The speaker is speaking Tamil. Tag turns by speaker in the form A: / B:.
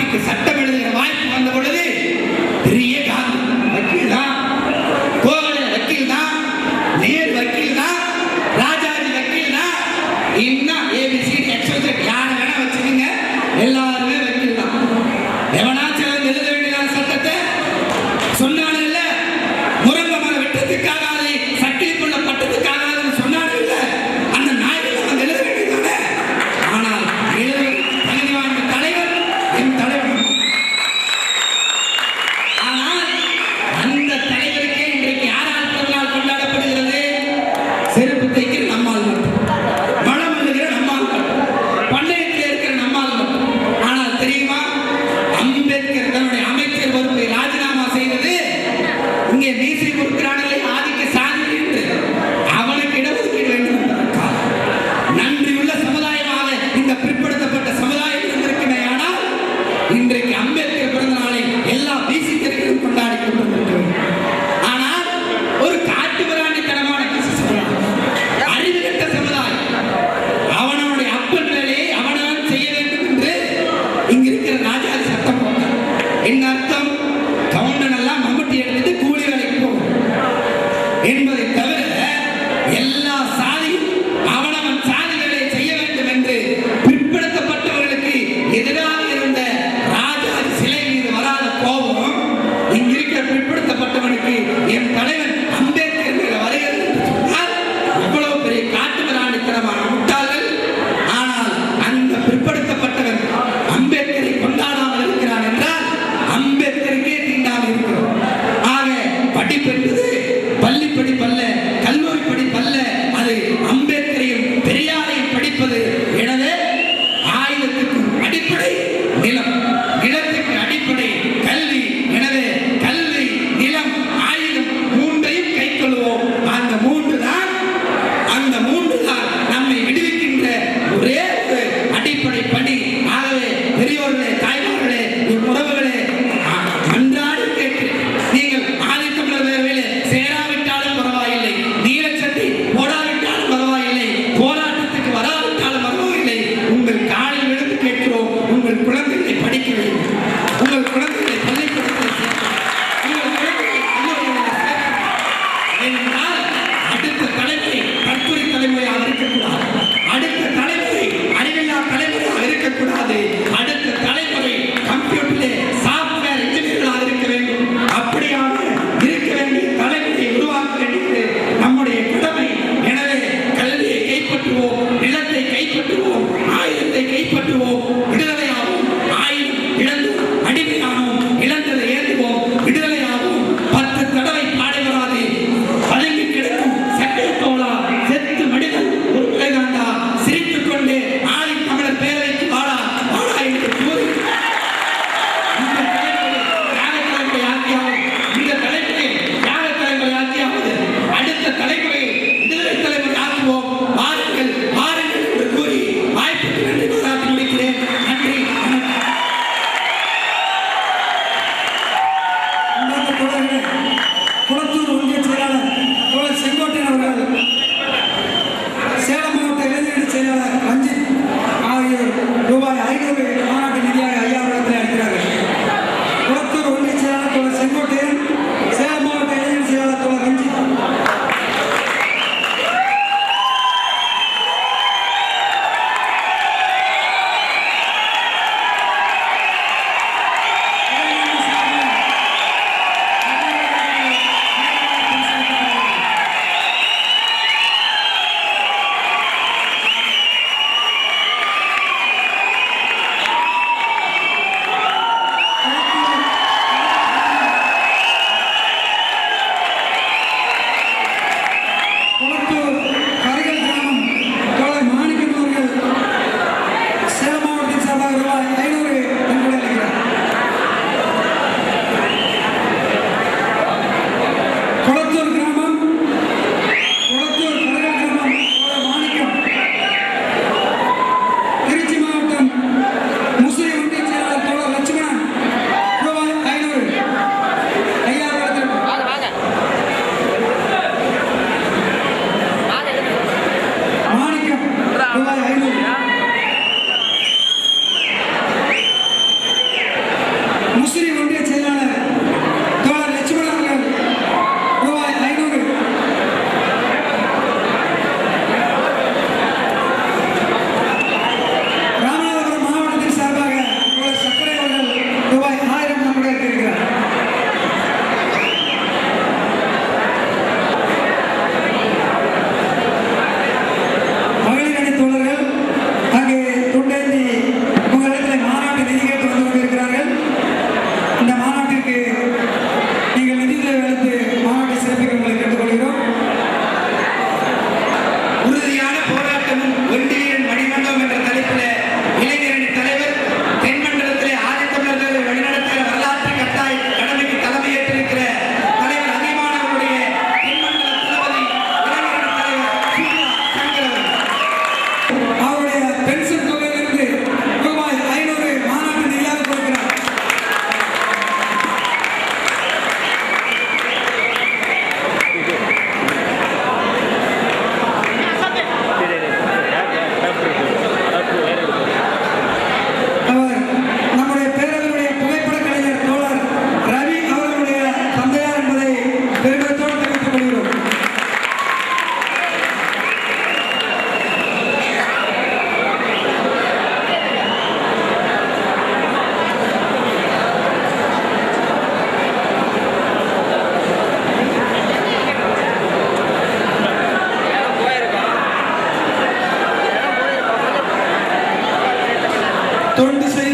A: நாட்டுக்கு சட்டம் எழுதுகிற வாய்ப்பு வந்த பொழுது பெரிய காந்தி வக்கீல் தான், கோவலன் வக்கீல் தான், நேரு வக்கீல் தான், ராஜாஜி வக்கீல் தான், இன்னும் ஏபிசிடி எக்ஸோசெட் யாரை வேணா வச்சுக்கோங்க, எல்லாருமே வக்கீல் தான். எவனாச்சும் எழுத வேண்டியதான சட்டத்தை சொன்னாலும் இல்லை, முருங்கை மரம் வெட்டத்துக்காக சக்கிலிக்குள்ள பட்டத்துக்காக சொன்னாலும் இல்லை, அந்த நாய்கள் அவங்க எழுத வேண்டியதானே. ஆனால் தகுதி வாய்ந்த தலைவர் என் தலைவர். ஆனால் அந்த தலைவருக்கே இன்றைக்கு யாரால் பிறந்தநாள் கொண்டாடப்படுகிறது? செருப்பு தைக்கிற நம்மால் மட்டும், மலம் எழுதுகிற நம்மால் மட்டும், பண்ணையத்தில் இருக்கிற நம்மால் மட்டும். ஆனால் தெரியுமா, அம்பேத்கர் தன்னுடைய அமைச்சர் பொறுப்பை ராஜினாமா செய்தது இங்கே மீசை கொடுக்கிறானே ஆதிக்க சாதி என்று அவனுக்கு இடஒதுக்கீடு வேண்டும் என்பதற்காக. நன்றியுள்ள சமுதாயமாக இந்த பிற்படுத்தப்பட்ட சமுதாயம் இருந்திருக்கிறே. ஆனால் இன்றைக்கு அம்பேத்கர் பிறந்த நாளை எல்லா பிசிக்கர்களும் கொண்டாடி கொண்டிருக்கிறோம். ஆனால் ஒரு காட்டு மிராண்டித்தனமான அறிவு கட்ட சமுதாயம் அவனுடைய அப்பன் வேலையை அவனவன் செய்ய வேண்டும் என்று இங்க இருக்கிற ராஜாதி சட்டம் போட்டார். என்ன அர்த்தம்? கவுண்டன் எல்லாம் மம்முட்டி எடுத்துட்டு கூலி வேலைக்கு போகும் என்பதை தவிர எல்லா சாதியும் அவனவன் சாதி வேலையை செய்ய வேண்டும் என்று பிற்படுத்தப்பட்டவர்களுக்கு எதிராக இருந்த ராஜாதி சிலை மீது வராத கோபம் இங்கிருக்கிற பிற்படுத்தப்பட்டவனுக்கு என் தலைவன் அம்பேத்கர் மேல வருகிறது என்று சொன்னால் எவ்வளவு பெரிய காட்டு மிராண்டித்தனமான முட்டாள்கள். ஆனால் அந்த பிற்படுத்தப்பட்டவன் அம்பேத்கரை கொண்டாடாமல் இருக்கிறான் என்றால் அம்பேத்கருக்கே தீண்டாமல் இருக்கிறோம். ஆக படிப்பென்பது பள்ளி படிப்பல்ல, கல்லூரி படிப்பல்ல, அது அம்பேத்கரையும் பெரியாரையும் படிப்பது. எனவே ஆயுதத்துக்கு அடிப்படை நிலம், நிலத்துக்கு அடிப்படை கல்வி. எனவே கல்வி, நிலம், ஆயுதம் மூன்றையும் கை கொள்வோம். அந்த மூன்று தான் நம்மை விடுவிக்கின்ற ஒரே ஒரு அடிப்படை படி. ஆகவே பெரியோர்களே, தாய்மார்களே, உறவுகளே, அன்றாடி கேட்டு நீங்கள் ஆதித்தமிழர் வேலையிலே சேராவிட்டாலும் பரவாயில்லை, நீலச்சட்டை போடாவிட்டாலும் பரவாயில்லை, போராட்டத்துக்கு வராவிட்டாலும் பரவாயில்லை, உங்கள் காலில் விழுந்து கேட்கிறோம், உங்கள் குழந்தைகளை படிக்க வேண்டும், உங்கள் குழந்தைகளை பள்ளிக்கூடத்தில் சேர்க்க, உங்கள் குழந்தைகளை கல்லூரிகளில் சேர்க்க. ஏனென்றால் அடுத்த தலைமுறை தற்கொலை தலைமுறையாக இருக்கக்கூடாது, அடுத்த தலைமுறை அறிவில்லா தலைமுறையாக இருக்கக்கூடாது, அடுத்த தலைமுறை கம்ப்யூட்டரிலே சாப்ட்வேர் இன்ஜினியர்களாக இருக்க வேண்டும். அப்படியாக இருக்க வேண்டிய தலைமுறையை உருவாக்க வேண்டியது நம்முடைய கடமை. எனவே கல்வியை கைப்பற்றுவோம், நிலத்தை கைப்பற்றுவோம், ஆயுதத்தை கைப்பற்றுவோம், விடுதலையாகும். ஆயுதம் இழந்தோம், அடிமையானோம், இழந்ததை ஏற்றுவோம், விடுதலையாகும். 10 தடவை பாடை வராது பதுங்கி கிடக்கும் சக்கை தோளா செத்து மடிதல் ஒரு முறைதாண்டா, சிரித்துக் கொண்டே ஆதி தமிழர் பேரவைக்கு வாடா வாடா என்று கூறி இந்த தலைமுறை ஆக்கியாவது அடுத்த தலைமுறை விடுதலை தலைமுறை ஆக்குவோம். வாருங்கள் வாருங்கள் என்று கூறி வாய்ப்புக்கு நன்றி பாராட்டி முடிக்கிறேன். நன்றி. தொண்டு செய்து